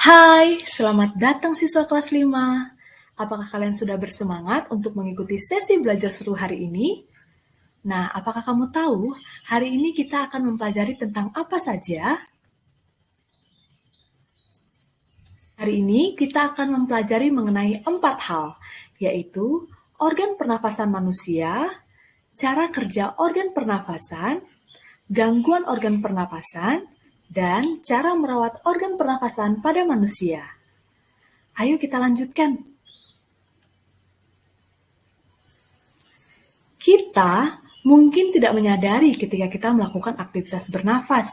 Hai, selamat datang siswa kelas 5. Apakah kalian sudah bersemangat untuk mengikuti sesi belajar seru hari ini? Nah, apakah kamu tahu hari ini kita akan mempelajari tentang apa saja? Hari ini kita akan mempelajari mengenai 4 hal, yaitu organ pernafasan manusia, cara kerja organ pernafasan, gangguan organ pernafasan, dan cara merawat organ pernafasan pada manusia. Ayo kita lanjutkan. Kita mungkin tidak menyadari ketika kita melakukan aktivitas bernafas,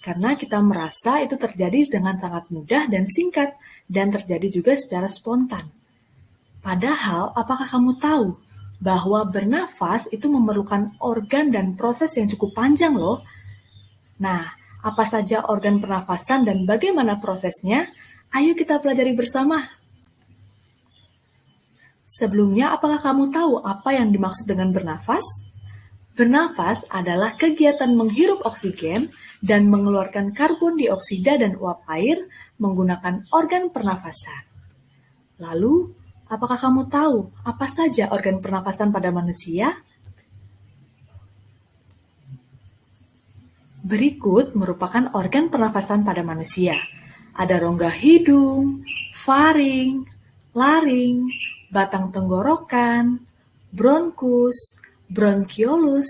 karena kita merasa itu terjadi dengan sangat mudah dan singkat, dan terjadi juga secara spontan. Padahal, apakah kamu tahu bahwa bernafas itu memerlukan organ dan proses yang cukup panjang loh? Nah, apa saja organ pernafasan dan bagaimana prosesnya? Ayo kita pelajari bersama. Sebelumnya, apakah kamu tahu apa yang dimaksud dengan bernafas? Bernafas adalah kegiatan menghirup oksigen dan mengeluarkan karbon dioksida dan uap air menggunakan organ pernafasan. Lalu, apakah kamu tahu apa saja organ pernafasan pada manusia? Berikut merupakan organ pernafasan pada manusia. Ada rongga hidung, faring, laring, batang tenggorokan, bronkus, bronkiolus,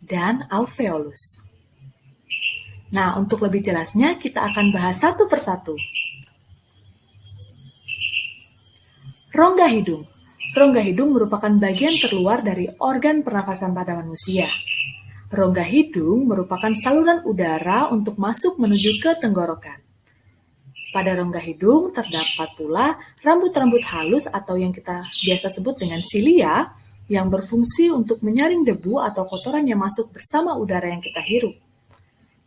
dan alveolus. Nah, untuk lebih jelasnya kita akan bahas satu persatu. Rongga hidung. Rongga hidung merupakan bagian terluar dari organ pernafasan pada manusia. Rongga hidung merupakan saluran udara untuk masuk menuju ke tenggorokan. Pada rongga hidung terdapat pula rambut-rambut halus atau yang kita biasa sebut dengan silia yang berfungsi untuk menyaring debu atau kotoran yang masuk bersama udara yang kita hirup.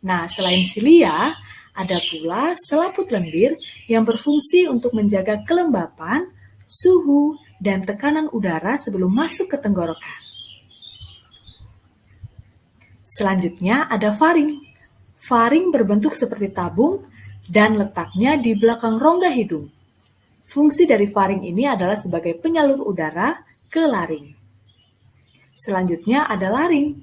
Nah, selain silia, ada pula selaput lendir yang berfungsi untuk menjaga kelembapan, suhu, dan tekanan udara sebelum masuk ke tenggorokan. Selanjutnya ada faring. Faring berbentuk seperti tabung dan letaknya di belakang rongga hidung. Fungsi dari faring ini adalah sebagai penyalur udara ke laring. Selanjutnya ada laring.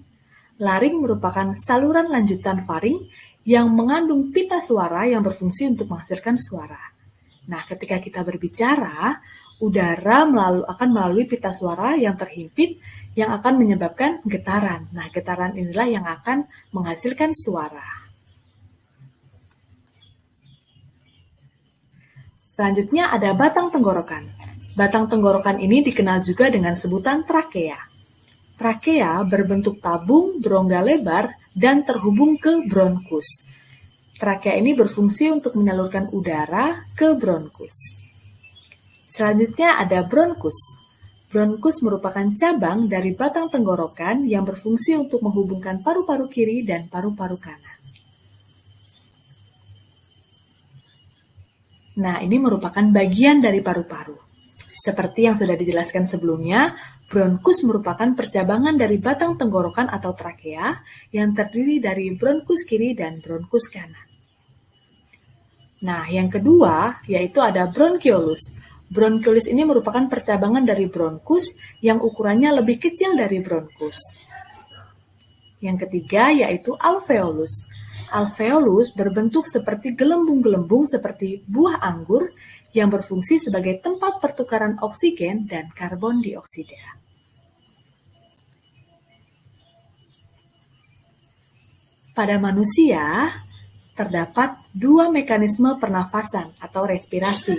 Laring merupakan saluran lanjutan faring yang mengandung pita suara yang berfungsi untuk menghasilkan suara. Nah, ketika kita berbicara, udara akan melalui pita suara yang terhimpit yang akan menyebabkan getaran. Nah, getaran inilah yang akan menghasilkan suara. Selanjutnya ada batang tenggorokan. Batang tenggorokan ini dikenal juga dengan sebutan trakea. Trakea berbentuk tabung berongga lebar dan terhubung ke bronkus. Trakea ini berfungsi untuk menyalurkan udara ke bronkus. Selanjutnya ada bronkus. Bronkus merupakan cabang dari batang tenggorokan yang berfungsi untuk menghubungkan paru-paru kiri dan paru-paru kanan. Nah, ini merupakan bagian dari paru-paru. Seperti yang sudah dijelaskan sebelumnya, bronkus merupakan percabangan dari batang tenggorokan atau trakea yang terdiri dari bronkus kiri dan bronkus kanan. Nah, yang kedua yaitu ada bronkiolus. Bronkiolus ini merupakan percabangan dari bronkus yang ukurannya lebih kecil dari bronkus. Yang ketiga yaitu alveolus. Alveolus berbentuk seperti gelembung-gelembung seperti buah anggur yang berfungsi sebagai tempat pertukaran oksigen dan karbon dioksida. Pada manusia, terdapat 2 mekanisme pernafasan atau respirasi,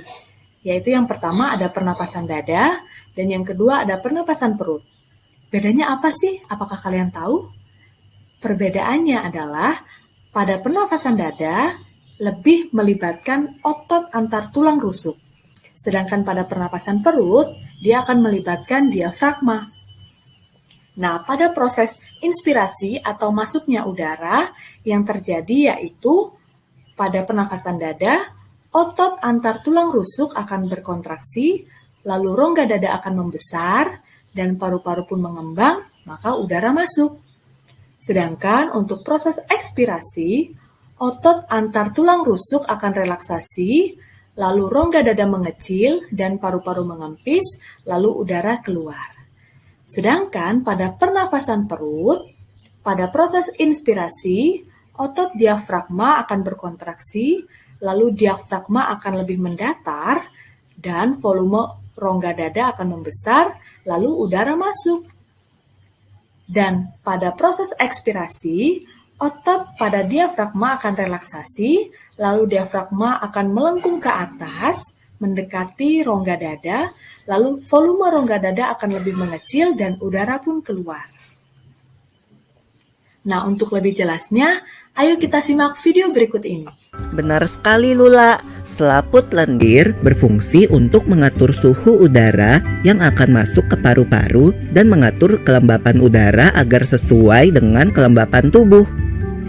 yaitu yang pertama ada pernapasan dada dan yang kedua ada pernapasan perut. Bedanya apa sih? Apakah kalian tahu? Perbedaannya adalah pada pernapasan dada lebih melibatkan otot antar tulang rusuk, sedangkan pada pernapasan perut dia akan melibatkan diafragma. Nah, pada proses inspirasi atau masuknya udara yang terjadi yaitu pada pernapasan dada, otot antar tulang rusuk akan berkontraksi, lalu rongga dada akan membesar, dan paru-paru pun mengembang, maka udara masuk. Sedangkan untuk proses ekspirasi, otot antar tulang rusuk akan relaksasi, lalu rongga dada mengecil dan paru-paru mengempis, lalu udara keluar. Sedangkan pada pernafasan perut, pada proses inspirasi, otot diafragma akan berkontraksi, lalu diafragma akan lebih mendatar, dan volume rongga dada akan membesar, lalu udara masuk. Dan pada proses ekspirasi, otot pada diafragma akan relaksasi, lalu diafragma akan melengkung ke atas, mendekati rongga dada, lalu volume rongga dada akan lebih mengecil dan udara pun keluar. Nah, untuk lebih jelasnya, ayo kita simak video berikut ini. Benar sekali Lula, selaput lendir berfungsi untuk mengatur suhu udara yang akan masuk ke paru-paru dan mengatur kelembapan udara agar sesuai dengan kelembapan tubuh.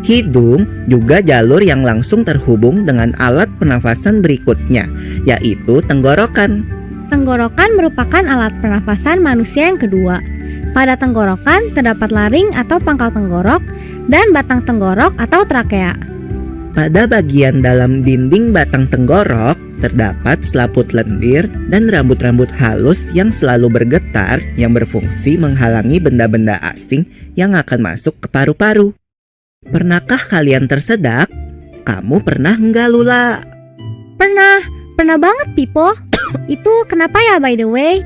Hidung juga jalur yang langsung terhubung dengan alat pernafasan berikutnya, yaitu tenggorokan. Tenggorokan merupakan alat pernafasan manusia yang kedua. Pada tenggorokan terdapat laring atau pangkal tenggorok dan batang tenggorok atau trakea. Pada bagian dalam dinding batang tenggorok terdapat selaput lendir dan rambut-rambut halus yang selalu bergetar yang berfungsi menghalangi benda-benda asing yang akan masuk ke paru-paru. Pernahkah kalian tersedak? Kamu pernah enggak Lula? Pernah banget Pipo. Itu kenapa ya by the way?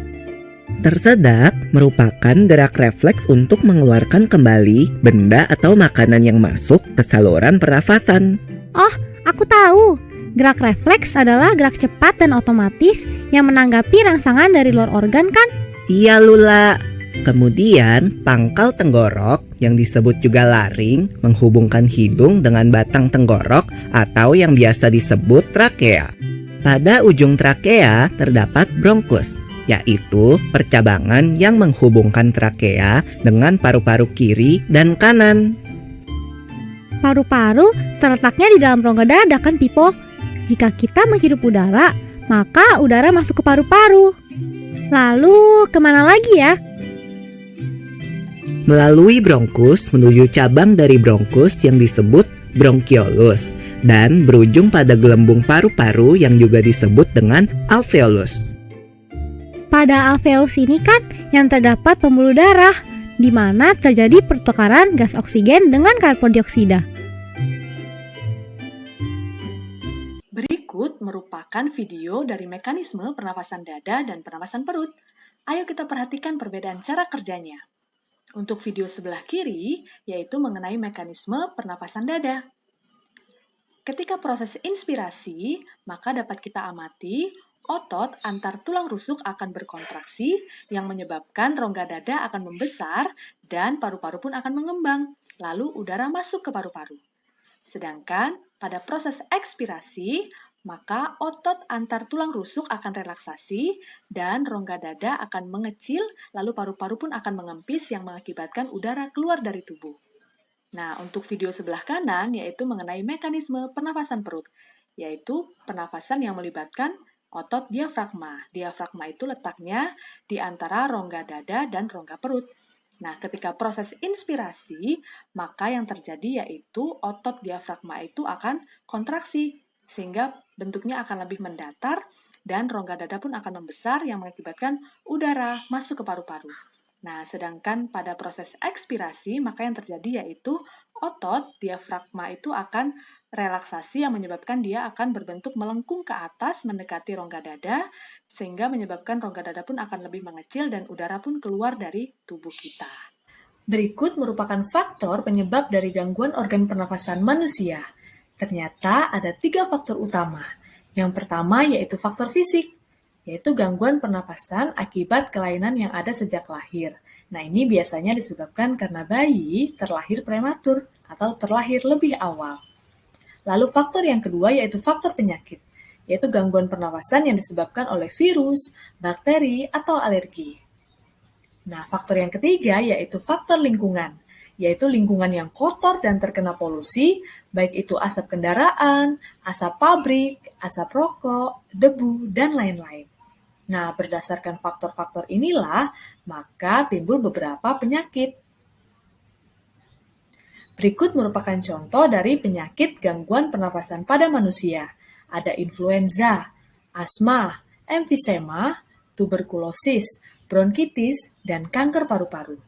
Tersedak merupakan gerak refleks untuk mengeluarkan kembali benda atau makanan yang masuk ke saluran pernafasan. Oh, aku tahu. Gerak refleks adalah gerak cepat dan otomatis yang menanggapi rangsangan dari luar organ kan? Iya Lula. Kemudian pangkal tenggorok yang disebut juga laring menghubungkan hidung dengan batang tenggorok atau yang biasa disebut trakea. Pada ujung trakea terdapat bronkus, yaitu percabangan yang menghubungkan trakea dengan paru-paru kiri dan kanan. Paru-paru terletaknya di dalam rongga dada kan Pipo? Jika kita menghirup udara, maka udara masuk ke paru-paru. Lalu kemana lagi ya? Melalui bronkus menuju cabang dari bronkus yang disebut bronkiolus dan berujung pada gelembung paru-paru yang juga disebut dengan alveolus. Pada alveolus ini kan yang terdapat pembuluh darah, di mana terjadi pertukaran gas oksigen dengan karbon dioksida. Berikut merupakan video dari mekanisme pernafasan dada dan pernafasan perut. Ayo kita perhatikan perbedaan cara kerjanya. Untuk video sebelah kiri, yaitu mengenai mekanisme pernafasan dada. Ketika proses inspirasi, maka dapat kita amati otot antar tulang rusuk akan berkontraksi yang menyebabkan rongga dada akan membesar dan paru-paru pun akan mengembang, lalu udara masuk ke paru-paru. Sedangkan pada proses ekspirasi, maka otot antar tulang rusuk akan relaksasi dan rongga dada akan mengecil, lalu paru-paru pun akan mengempis yang mengakibatkan udara keluar dari tubuh. Nah, untuk video sebelah kanan yaitu mengenai mekanisme pernafasan perut, yaitu pernafasan yang melibatkan otot diafragma. Diafragma itu letaknya di antara rongga dada dan rongga perut. Nah, ketika proses inspirasi, maka yang terjadi yaitu otot diafragma itu akan kontraksi, sehingga bentuknya akan lebih mendatar dan rongga dada pun akan membesar yang mengakibatkan udara masuk ke paru-paru. Nah, sedangkan pada proses ekspirasi, maka yang terjadi yaitu otot diafragma itu akan relaksasi yang menyebabkan dia akan berbentuk melengkung ke atas mendekati rongga dada, sehingga menyebabkan rongga dada pun akan lebih mengecil dan udara pun keluar dari tubuh kita. Berikut merupakan faktor penyebab dari gangguan organ pernafasan manusia. Ternyata ada 3 faktor utama. Yang pertama yaitu faktor fisik, yaitu gangguan pernapasan akibat kelainan yang ada sejak lahir. Nah, ini biasanya disebabkan karena bayi terlahir prematur atau terlahir lebih awal. Lalu faktor yang kedua yaitu faktor penyakit, yaitu gangguan pernapasan yang disebabkan oleh virus, bakteri, atau alergi. Nah, faktor yang ketiga yaitu faktor lingkungan, yaitu lingkungan yang kotor dan terkena polusi, baik itu asap kendaraan, asap pabrik, asap rokok, debu, dan lain-lain. Nah, berdasarkan faktor-faktor inilah, maka timbul beberapa penyakit. Berikut merupakan contoh dari penyakit gangguan pernafasan pada manusia. Ada influenza, asma, emfisema, tuberkulosis, bronkitis, dan kanker paru-paru.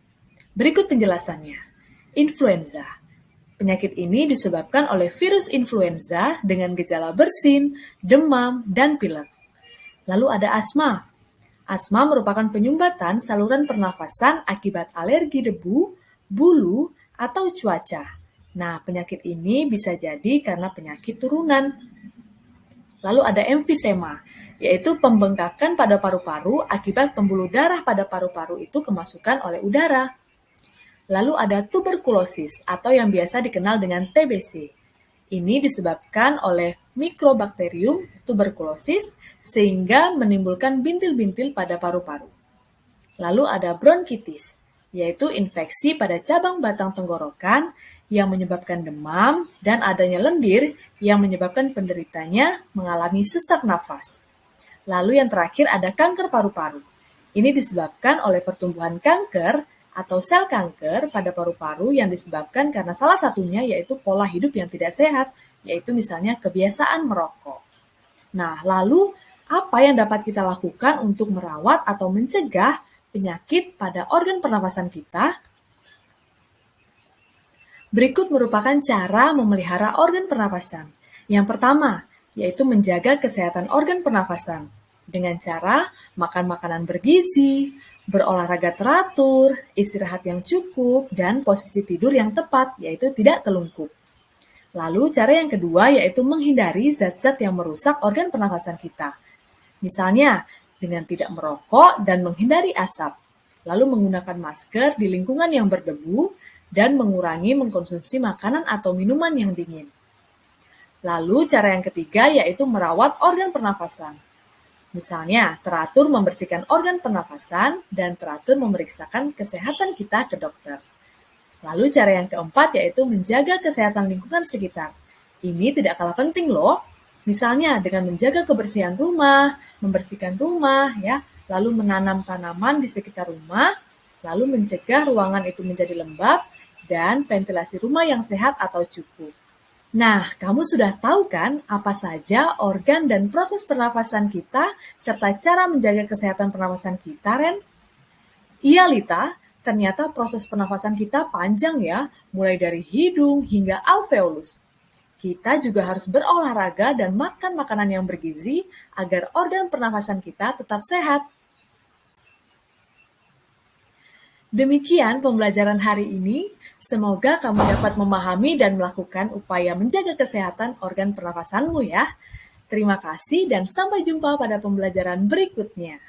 Berikut penjelasannya. Influenza. Penyakit ini disebabkan oleh virus influenza dengan gejala bersin, demam, dan pilek. Lalu ada asma. Asma merupakan penyumbatan saluran pernafasan akibat alergi debu, bulu, atau cuaca. Nah, penyakit ini bisa jadi karena penyakit turunan. Lalu ada emfisema, yaitu pembengkakan pada paru-paru akibat pembuluh darah pada paru-paru itu kemasukan oleh udara. Lalu ada tuberkulosis atau yang biasa dikenal dengan TBC. Ini disebabkan oleh Mycobacterium tuberculosis sehingga menimbulkan bintil-bintil pada paru-paru. Lalu ada bronkitis, yaitu infeksi pada cabang batang tenggorokan yang menyebabkan demam dan adanya lendir yang menyebabkan penderitanya mengalami sesak nafas. Lalu yang terakhir ada kanker paru-paru. Ini disebabkan oleh pertumbuhan kanker atau sel kanker pada paru-paru yang disebabkan karena salah satunya yaitu pola hidup yang tidak sehat, yaitu misalnya kebiasaan merokok. Nah, lalu apa yang dapat kita lakukan untuk merawat atau mencegah penyakit pada organ pernafasan kita? Berikut merupakan cara memelihara organ pernafasan. Yang pertama, yaitu menjaga kesehatan organ pernafasan dengan cara makan makanan bergizi, berolahraga teratur, istirahat yang cukup, dan posisi tidur yang tepat, yaitu tidak telungkup. Lalu cara yang kedua yaitu menghindari zat-zat yang merusak organ pernafasan kita. Misalnya, dengan tidak merokok dan menghindari asap, lalu menggunakan masker di lingkungan yang berdebu, dan mengurangi mengkonsumsi makanan atau minuman yang dingin. Lalu cara yang ketiga yaitu merawat organ pernafasan. Misalnya, teratur membersihkan organ pernafasan dan teratur memeriksakan kesehatan kita ke dokter. Lalu cara yang keempat yaitu menjaga kesehatan lingkungan sekitar. Ini tidak kalah penting loh. Misalnya dengan menjaga kebersihan rumah, membersihkan rumah, ya, lalu menanam tanaman di sekitar rumah, lalu mencegah ruangan itu menjadi lembab, dan ventilasi rumah yang sehat atau cukup. Nah, kamu sudah tahu kan apa saja organ dan proses pernafasan kita serta cara menjaga kesehatan pernafasan kita, Ren? Iya, Lita, ternyata proses pernafasan kita panjang ya, mulai dari hidung hingga alveolus. Kita juga harus berolahraga dan makan makanan yang bergizi agar organ pernafasan kita tetap sehat. Demikian pembelajaran hari ini. Semoga kamu dapat memahami dan melakukan upaya menjaga kesehatan organ pernafasanmu ya. Terima kasih dan sampai jumpa pada pembelajaran berikutnya.